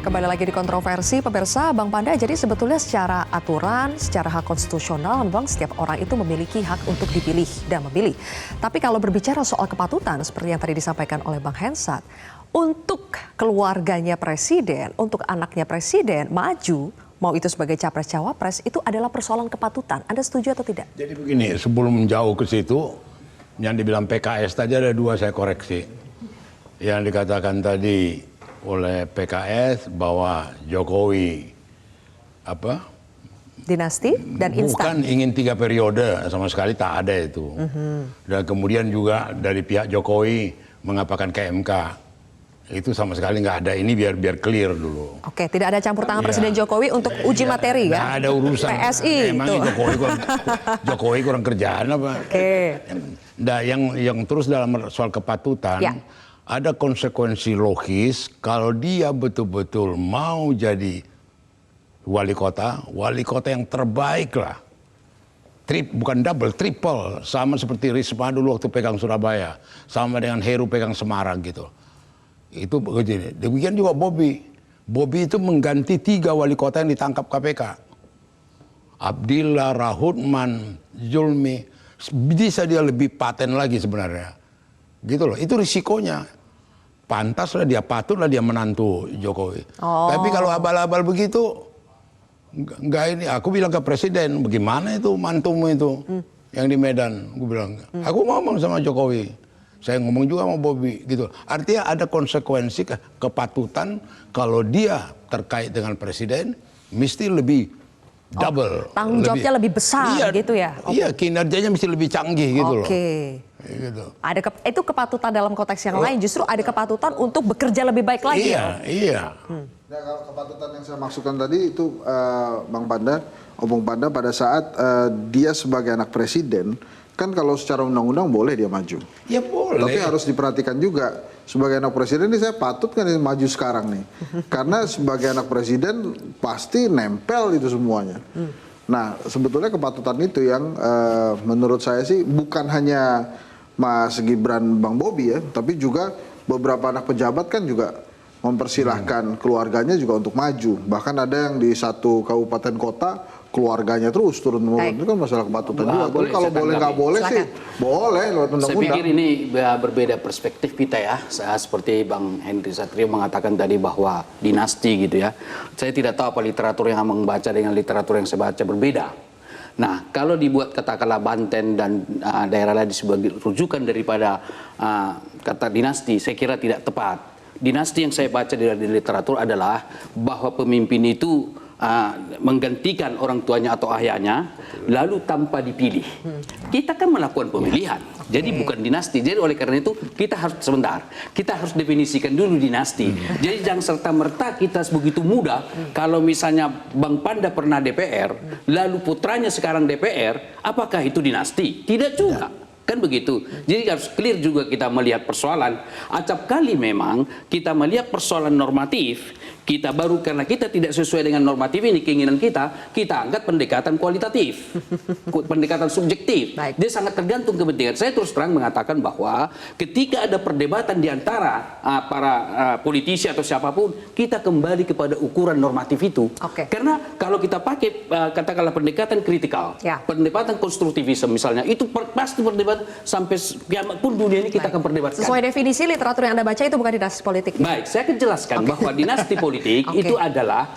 Kembali lagi di kontroversi, pemirsa, Bang Panda, jadi sebetulnya secara aturan, secara hak konstitusional, memang setiap orang itu memiliki hak untuk dipilih dan memilih. Tapi kalau berbicara soal kepatutan, seperti yang tadi disampaikan oleh Bang Hensat, untuk keluarganya presiden, untuk anaknya presiden maju, mau itu sebagai capres-cawapres, itu adalah persoalan kepatutan. Anda setuju atau tidak? Jadi begini, sebelum jauh ke situ, yang dibilang PKS tadi ada dua saya koreksi. Yang dikatakan tadi oleh PKS bahwa Jokowi dinasti dan instan. bukan ingin 3 periode, sama sekali tak ada itu. Dan kemudian juga dari pihak Jokowi mengapakan ke MK. Itu sama sekali nggak ada. Ini biar clear dulu. Oke, tidak ada campur tangan Presiden Jokowi untuk uji materi ya? Nggak ada urusan. PSI Emang itu. Jokowi kurang kerjaan apa? Oke. Nah, yang terus dalam soal kepatutan, Ya. ada konsekuensi logis kalau dia betul-betul mau jadi wali kota yang terbaik lah. Bukan double, triple. Sama seperti Risma dulu waktu pegang Surabaya. Sama dengan Heru pegang Semarang gitu. Itu begini. Demikian juga Bobi. Bobi itu mengganti 3 wali kota yang ditangkap KPK. Abdillah, Rahutman, Zulmi. Bisa dia lebih paten lagi sebenarnya. Gitu loh, itu risikonya. Pantaslah dia, patutlah dia menantu Jokowi. Tapi kalau abal-abal begitu, enggak ini. Aku bilang ke presiden, bagaimana itu mantumu itu yang di Medan? Aku bilang, aku ngomong sama Jokowi. Saya ngomong juga sama Bobi gitu. Artinya ada konsekuensi kepatutan kalau dia terkait dengan presiden, mesti lebih double. Tanggung jawabnya lebih besar gitu ya? Iya, kinerjanya mesti lebih canggih gitu loh. Oke. Gitu. Itu kepatutan dalam konteks yang lain, justru ada kepatutan untuk bekerja lebih baik lagi. Iya. Nah, kalau kepatutan yang saya maksudkan tadi itu Bang Panda, Opung Panda pada saat dia sebagai anak presiden, kan kalau secara undang-undang boleh dia maju. Ya boleh. Tapi harus diperhatikan juga sebagai anak presiden ini saya patut kan maju sekarang nih, karena sebagai anak presiden pasti nempel itu semuanya. Nah, sebetulnya kepatutan itu yang menurut saya sih bukan hanya Mas Gibran, Bang Bobi ya, tapi juga beberapa anak pejabat kan juga mempersilahkan keluarganya juga untuk maju. Bahkan ada yang di satu kabupaten kota keluarganya terus turun-temurun. Itu kan masalah kepatutan juga. Tapi kalau boleh nggak boleh sih, boleh lewat undang-undang. Saya pikir ini berbeda perspektif kita ya. Seperti Bang Henry Satrio mengatakan tadi bahwa dinasti gitu ya. Saya tidak tahu apa literatur yang membaca dengan literatur yang saya baca berbeda. Nah, kalau dibuat katakanlah Banten dan daerah lain sebagai rujukan daripada kata dinasti, saya kira tidak tepat. Dinasti yang saya baca di literatur adalah bahwa pemimpin itu menggantikan orang tuanya atau ayahnya, lalu tanpa dipilih. Kita kan melakukan pemilihan, jadi bukan dinasti. Jadi oleh karena itu kita harus definisikan dulu dinasti. Jadi jangan serta-merta kita begitu mudah, kalau misalnya Bang Panda pernah DPR, lalu putranya sekarang DPR, apakah itu dinasti? Tidak juga. Kan begitu. Jadi harus clear juga kita melihat persoalan. Acap kali memang kita melihat persoalan normatif, kita baru karena kita tidak sesuai dengan normatif ini, keinginan kita angkat pendekatan kualitatif, pendekatan subjektif. Baik. Dia sangat tergantung kepentingan. Saya terus terang mengatakan bahwa ketika ada perdebatan di antara para politisi atau siapapun, kita kembali kepada ukuran normatif itu. Oke. Karena kalau kita pakai katakanlah pendekatan kritikal, pendekatan konstruktivisme misalnya, itu pasti perdebatan sampai kiamat pun dunia ini kita akan perdebatkan. Sesuai definisi literatur yang Anda baca itu bukan dinasti politik. Baik, saya akan jelaskan bahwa dinasti politik itu adalah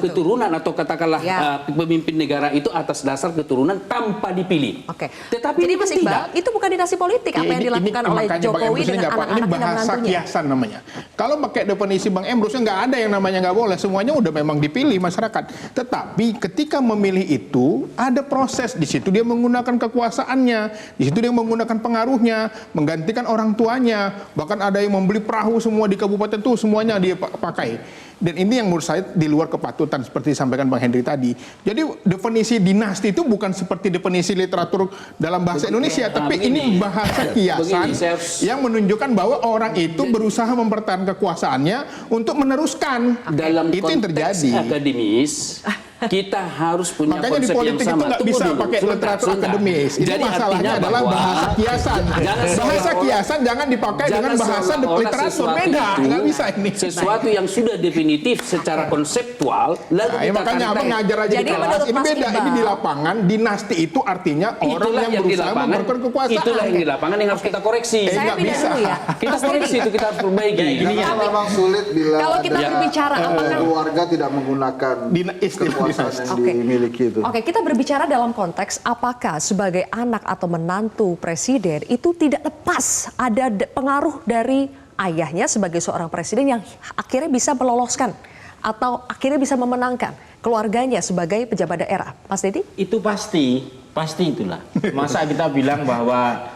keturunan atau katakanlah pemimpin negara itu atas dasar keturunan tanpa dipilih. Oke. Tetapi jadi Mas Iqbal, itu bukan dinasti politik apa yang dilakukan oleh Jokowi dengan anak-anak dan menantunya. Ini bahasa kiasan namanya. Kalau pakai definisi Bang Emrus nggak ada yang namanya nggak boleh. Semuanya udah memang dipilih masyarakat. Tetapi ketika memilih itu ada proses di situ dia menggunakan kekuasaannya, di situ dia menggunakan pengaruhnya, menggantikan orang tuanya, bahkan ada yang membeli perahu semua di kabupaten itu semuanya dia pakai. Dan ini yang menurut saya di luar kepatutan seperti disampaikan Bang Henry tadi. Jadi definisi dinasti itu bukan seperti definisi literatur dalam bahasa Indonesia, tapi ini bahasa kiasan yang menunjukkan bahwa orang itu berusaha mempertahankan kekuasaannya untuk meneruskan. Dalam itu yang terjadi. Akademis, Kita harus punya Makanya di konsep yang politik itu sama. nggak Tunggu bisa dulu, pakai sebentar, literatur sebentar. akademis. Itu Jadi masalahnya artinya adalah bahwa bahasa kiasan. jangan Bahasa seolah-olah- kiasan jangan dipakai dengan Jangan bahasa seolah-olah literatur. sesuatu Beda, itu nggak bisa ini. Sesuatu yang sudah definitif secara konseptual, lalu Nah, ya kita makanya akan abang ngajar aja Jadi di kelas. menurut Ini Mas beda. Iqbal, Ini di lapangan. Dinasti itu artinya orang yang di berusaha lapangan, memperkuat kekuasaan. itulah yang di lapangan yang harus kita koreksi. Saya nggak pindah bisa. dulu ya. Kita Mas koreksi Dedi, itu, kita harus perbaiki. Karena memang sulit bila kalau kita ada berbicara apakah keluarga tidak menggunakan Istilah kekuasaan dinasti. yang Oke. dimiliki itu. Oke, kita berbicara dalam konteks apakah sebagai anak atau menantu presiden itu tidak lepas ada pengaruh dari ayahnya sebagai seorang presiden yang akhirnya bisa meloloskan atau akhirnya bisa memenangkan keluarganya sebagai pejabat daerah. Mas Dedi? Itu pasti itulah. Masa kita bilang bahwa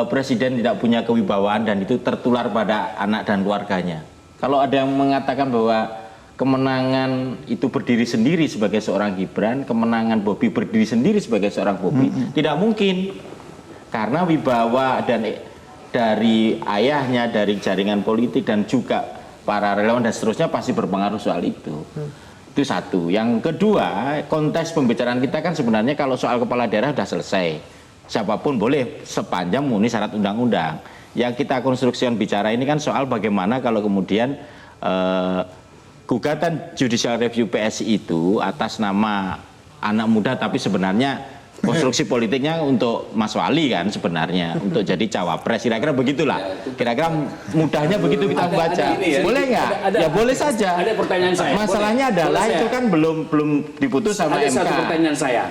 presiden tidak punya kewibawaan dan itu tertular pada anak dan keluarganya. Kalau ada yang mengatakan bahwa kemenangan itu berdiri sendiri sebagai seorang Gibran, kemenangan Bobi berdiri sendiri sebagai seorang Bobi, tidak mungkin. Karena wibawa dan dari ayahnya, dari jaringan politik dan juga para relawan dan seterusnya pasti berpengaruh soal itu. Itu satu. Yang kedua, konteks pembicaraan kita kan sebenarnya kalau soal kepala daerah sudah selesai. Siapapun boleh sepanjang memenuhi syarat undang-undang. Yang kita konstruksikan bicara ini kan soal bagaimana kalau kemudian gugatan judicial review PSI itu atas nama anak muda tapi sebenarnya konstruksi politiknya untuk Mas Wali kan sebenarnya untuk jadi cawapres, kira-kira begitulah, kira-kira mudahnya begitu kita baca. ini ya. Boleh nggak? Ya boleh saja. Ada pertanyaan saya. Masalahnya Boleh? adalah Boleh itu saya? kan belum diputus sama Ada MK. satu pertanyaan saya.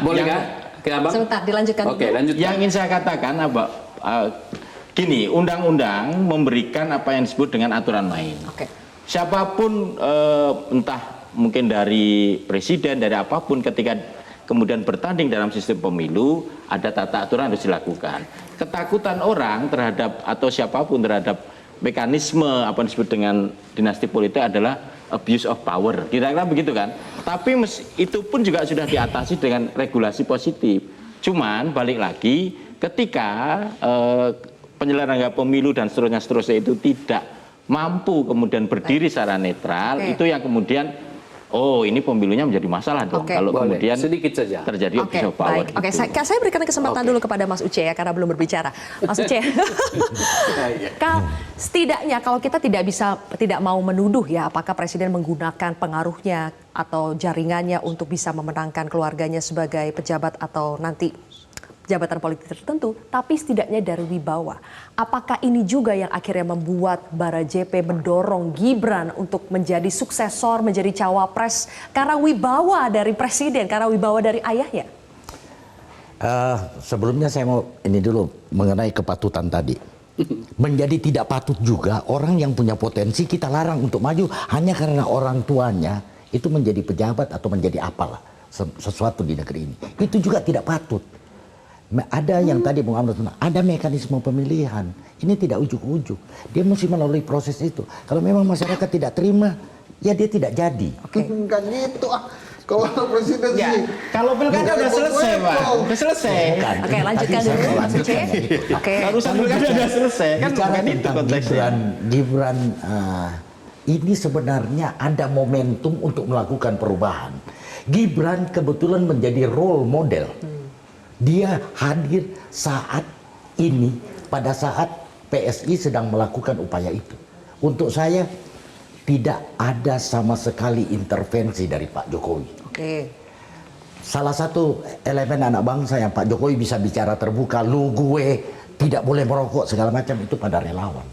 Boleh yang- kah? Ke Abang? Sebentar, dilanjutkan Oke, dulu. lanjut. Yang ingin saya katakan gini, undang-undang memberikan apa yang disebut dengan aturan main. Oke. Siapapun entah mungkin dari presiden, dari apapun ketika kemudian bertanding dalam sistem pemilu ada tata aturan harus dilakukan. Ketakutan orang terhadap atau siapapun terhadap mekanisme apa yang disebut dengan dinasti politik adalah abuse of power. Kira-kira begitu kan? Tapi itu pun juga sudah diatasi dengan regulasi positif. Cuman balik lagi ketika penyelenggara pemilu dan seterusnya itu tidak mampu kemudian berdiri secara netral, Oke. itu yang kemudian ini pemilunya menjadi masalah dong. Oke. Kalau Boleh, kemudian sedikit saja. terjadi Oke, abuse of power. baik. Oke, gitu. saya berikan kesempatan dulu kepada Mas Uce ya karena belum berbicara. Mas Uce, setidaknya kalau kita tidak mau menuduh ya apakah presiden menggunakan pengaruhnya atau jaringannya untuk bisa memenangkan keluarganya sebagai pejabat atau nanti jabatan politik tertentu, tapi setidaknya dari wibawa. Apakah ini juga yang akhirnya membuat Bara JP mendorong Gibran untuk menjadi suksesor, menjadi cawapres karena wibawa dari presiden, karena wibawa dari ayahnya? Sebelumnya saya mau ini dulu mengenai kepatutan tadi. Menjadi tidak patut juga orang yang punya potensi kita larang untuk maju hanya karena orang tuanya itu menjadi pejabat atau menjadi apalah sesuatu di negeri ini. Itu juga tidak patut. Ada yang tadi Bung Amrut bilang, ada mekanisme pemilihan. Ini tidak ujuk-ujuk. Dia mesti melalui proses itu. Kalau memang masyarakat tidak terima, ya dia tidak jadi. Kan gitu Kalau presiden Ya, sih. kalau pilkada udah selesai, Pak. Udah selesai. Bukan. Oke, lanjutkan Tadi saya dulu, Mas lanjutkan Uce. yang itu. Oke. Urusan pilkada udah selesai kan Bicara bukan itu tentang konteksnya. Gibran, ini sebenarnya ada momentum untuk melakukan perubahan. Gibran kebetulan menjadi role model. Dia hadir saat ini pada saat PSI sedang melakukan upaya itu. Untuk saya tidak ada sama sekali intervensi dari Pak Jokowi. Oke. Salah satu elemen anak bangsa yang Pak Jokowi bisa bicara terbuka, lu gue tidak boleh merokok segala macam itu pada relawan.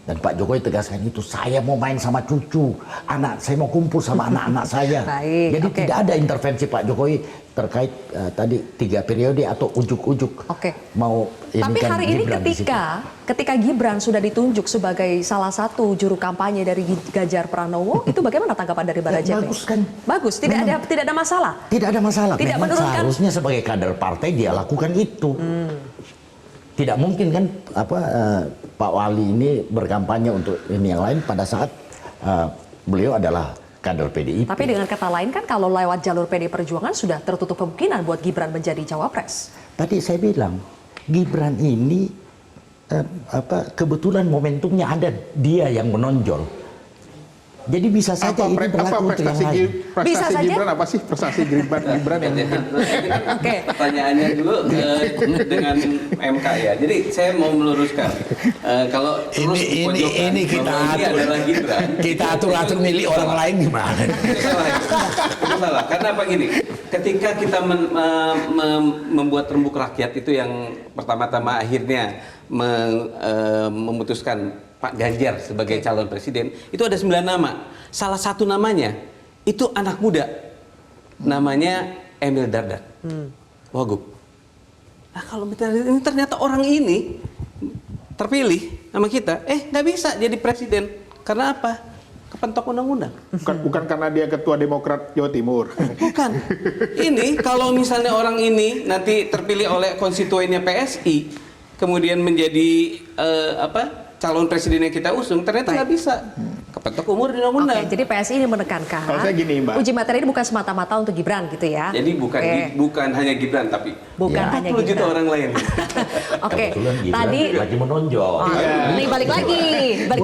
Dan Pak Jokowi tegaskan itu, saya mau main sama cucu, saya mau kumpul sama anak-anak saya. Baik, Jadi oke. tidak ada intervensi Pak Jokowi terkait tadi 3 periode atau ujuk-ujuk Oke. mau Tapi kan hari ini Gibran di situ. ketika Gibran sudah ditunjuk sebagai salah satu juru kampanye dari Ganjar Pranowo, itu bagaimana tanggapan dari Bara JP? Bagus kan? Bagus, tidak ada masalah. Tidak ada masalah. Tidak Memang menurunkan- seharusnya sebagai kader partai dia lakukan itu. Tidak mungkin kan Pak Wali ini berkampanye untuk ini yang lain pada saat beliau adalah kader PDIP. Tapi dengan kata lain kan kalau lewat jalur PD Perjuangan sudah tertutup kemungkinan buat Gibran menjadi cawapres. Tadi saya bilang Gibran ini kebetulan momentumnya ada dia yang menonjol. Jadi bisa saja itu berlaku untuk yang lain. Bisa prestasi saja? Gibran apa sih? Prestasi Gibran yang Oke. Pertanyaannya dulu dengan MK ya. Jadi saya mau meluruskan kalau terus dipojokkan ini kita bahwa ini atur. adalah Gibran. Kita atur milih orang lain gimana? Itu salah. Karena apa gini? Ketika kita membuat rembuk rakyat itu yang pertama-tama akhirnya memutuskan Pak Ganjar sebagai calon presiden, itu ada 9 nama. Salah satu namanya itu anak muda, namanya Emil Dardak, Wagub. Nah kalau ini ternyata orang ini terpilih sama kita, nggak bisa jadi presiden. Karena apa? Kepentok undang-undang. bukan karena dia ketua Demokrat Jawa Timur. Bukan. Ini kalau misalnya orang ini nanti terpilih oleh konstituennya PSI, kemudian menjadi calon presiden yang kita usung, ternyata nggak bisa. Kepentok umur di Oke, undang-undang. jadi PSI ini menekankan Kalau saya gini, Mbak. uji materi ini bukan semata-mata untuk Gibran gitu ya. Jadi bukan hanya Gibran, tapi Bukan hanya 40 juta Gibran. orang lain. Oke, Kebetulan Gibran tadi lagi menonjol. nih balik lagi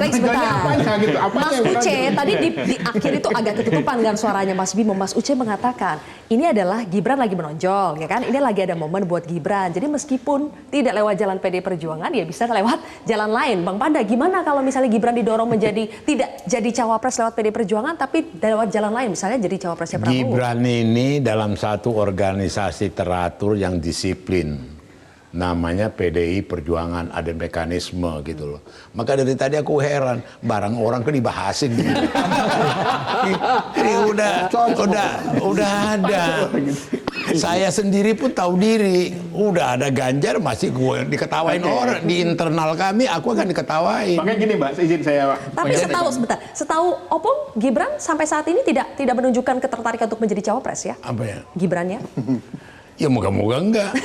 sebentar. Apanya gitu? Apanya Mas yang Uce menonjol? tadi di akhir itu agak ketutupan kan suaranya Mas Bimo. Mas Uce mengatakan ini adalah Gibran lagi menonjol, ya kan? Ini lagi ada momen buat Gibran. Jadi meskipun tidak lewat jalan PD Perjuangan, ya bisa lewat jalan lain. Bang Panda, gimana kalau misalnya Gibran didorong menjadi tidak jadi cawapres lewat PD Perjuangan, tapi lewat jalan lain, misalnya jadi cawapresnya Prabowo? Gibran ini dalam satu organisasi teratur yang disiplin. Namanya PDI Perjuangan, ada mekanisme gitu loh. Maka dari tadi aku heran, barang orang kan dibahasin gitu. Ini udah ada. Saya sendiri pun tahu diri, udah ada Ganjar masih gue diketawain orang di internal kami, aku akan diketawain. Makanya gini, Mbak, izin saya. Tapi setahu Opung, Gibran sampai saat ini tidak menunjukkan ketertarikan untuk menjadi cawapres ya? Apa ya? Gibrannya? Ya moga-moga enggak.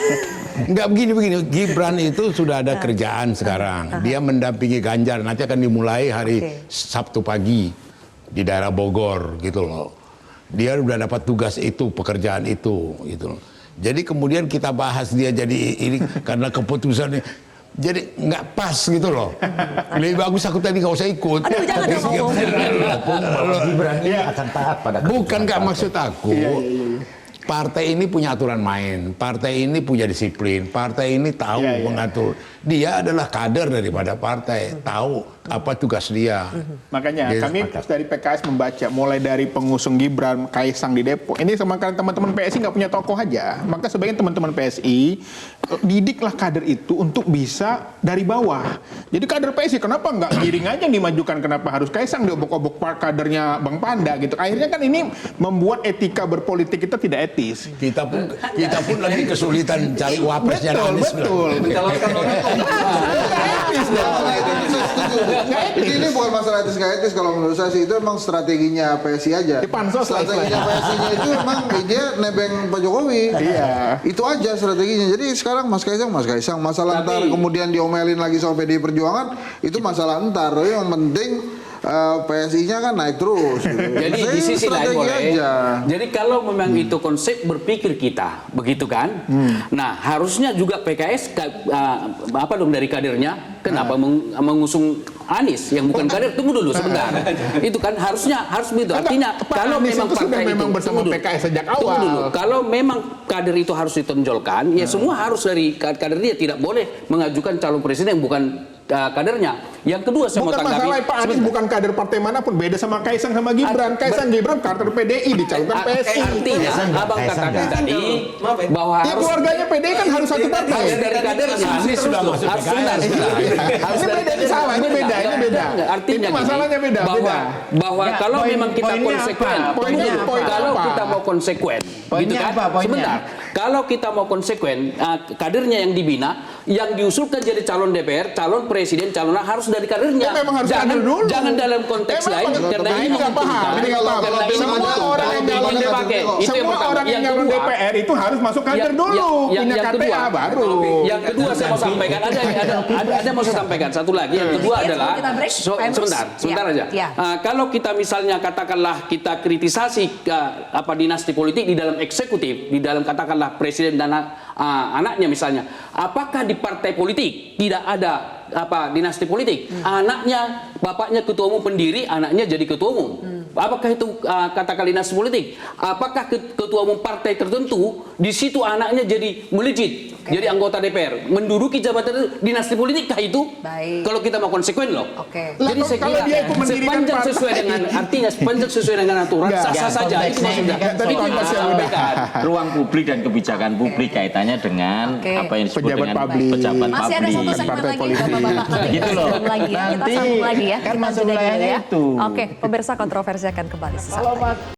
Enggak begini. Gibran itu sudah ada kerjaan sekarang. Dia mendampingi Ganjar. Nanti akan dimulai hari Sabtu pagi di daerah Bogor gitu loh. Dia udah dapat tugas itu, pekerjaan itu gitu loh. Jadi kemudian kita bahas dia jadi ini karena keputusannya. Jadi nggak pas gitu loh. Lebih bagus aku tadi nggak usah ikut. Aduh, jangan dong ngomong. Gibran ini akan taat pada Bukan nggak keputusan maksud aku. Partai ini punya aturan main, partai ini punya disiplin, partai ini tahu mengatur. Dia adalah kader daripada partai, tahu apa tugas dia. Makanya Dia kami sepakat. dari PKS membaca mulai dari pengusung Gibran, Kaisang di Depok. Ini sama kalian teman-teman PSI nggak punya tokoh aja. Maka sebagian teman-teman PSI didiklah kader itu untuk bisa dari bawah. Jadi kader PSI kenapa nggak giring aja yang dimajukan? Kenapa harus Kaisang diobok-obok kadernya Bang Panda gitu? Akhirnya kan ini membuat etika berpolitik kita tidak etis. Kita pun lagi kesulitan cari wapresnya. Betul. Mencalonkan orang kok Ini bukan masalah etis nggak etis, kalau menurut saya sih itu emang strateginya PSI aja. Di pansos lah Strateginya PSI-nya itu emang dia nebeng Pak Jokowi. Iya. Itu aja strateginya. Jadi sekarang Mas Kaisang masalah ntar kemudian diomelin lagi sama PDI Perjuangan itu masalah ntar. Tapi yang penting PSI-nya kan naik terus. Gitu. Jadi Saya di sisi lain strategi boleh. aja. Jadi kalau memang itu konsep berpikir kita, begitu kan? Nah harusnya juga PKS apa dong dari kadernya? Kenapa mengusung Anies yang bukan kader? Tunggu dulu sebentar. Itu kan harus begitu. Artinya Pak kalau Anies memang itu sudah partai memang itu bersama tunggu dulu. PKS sejak Tunggu awal. dulu. Kalau memang kader itu harus ditonjolkan, ya semua harus dari kader dia, tidak boleh mengajukan calon presiden yang bukan kadernya. Yang kedua saya mau Bukan tanggapi. masalah Pak Anies sebentar. bukan kader partai manapun, beda sama Kaisang sama Gibran. Kaisang Gibran kader PDI dicalonkan PSI. Artinya abang katakan tadi bahwa Ya harus keluarganya PDI kan harus satu partai. harus dari kadernya. Anies sudah masuk Harus PKS. benar. Harus Ini dari beda, ini kadernya. salah, ini beda, ini beda. Artinya Itu masalahnya beda, bahwa Ya, kalau memang kita poinnya konsekuen, apa? Poinnya tunggu, poin kalau apa? kita mau konsekuen, Poinnya gitu kan? apa, poinnya? Sebentar. Kalau kita mau konsekuen, kadernya yang dibina, yang diusulkan jadi calon DPR, calon presiden, calon harus dari kadernya. Ya, memang harus kader dulu. Jangan dalam konteks Memang lain, harus- karena Nah, ini ini nggak paham, menguntungkan. ini nggak paham. Karena ini Semua menguntungkan. orang yang Kalau nyalon dipakai, itu yang Semua pertama. orang yang Yang nyalon kedua, DPR itu harus masuk kader dulu, punya KTA baru. Yang kedua saya mau sampaikan, ada mau saya sampaikan satu lagi. Yang kedua Iya, adalah sebelum kita break, Pak Emrus. sebentar aja. Iya. Kalau kita misalnya katakanlah kita kritisasi dinasti politik di dalam eksekutif, di dalam katakanlah presiden dan anaknya misalnya, apakah di partai politik tidak ada dinasti politik. Anaknya, bapaknya ketua umum pendiri, anaknya jadi ketua umum. Apakah itu katakan dinasti politik? Apakah ketua umum partai tertentu di situ anaknya jadi melejit, jadi anggota DPR, menduduki jabatan itu dinasti politik kah itu? Baik. Kalau kita mau konsekuen loh. Oke. Jadi Lah, saya kalau kira dia itu mendirikan sepanjang partai. sesuai dengan artinya, sepanjang sesuai dengan aturan, Enggak. sah-sah saja. Itu Konteksnya maksudnya. ini kan Tadi soal kan masih muda. ruang publik dan kebijakan publik kaitannya dengan Oke. apa yang disebut Pejabat dengan publik. pejabat Masih ada publik. satu segmen Partai lagi politik. Bapak-bapak. Nanti Gitu kita loh. sambung lagi ya. Kita Nanti sambung lagi ya. kan Kita masuk jeda dulu wilayahnya ya. itu. Oke, pemirsa kontroversi akan kembali sesaat Kalau lagi.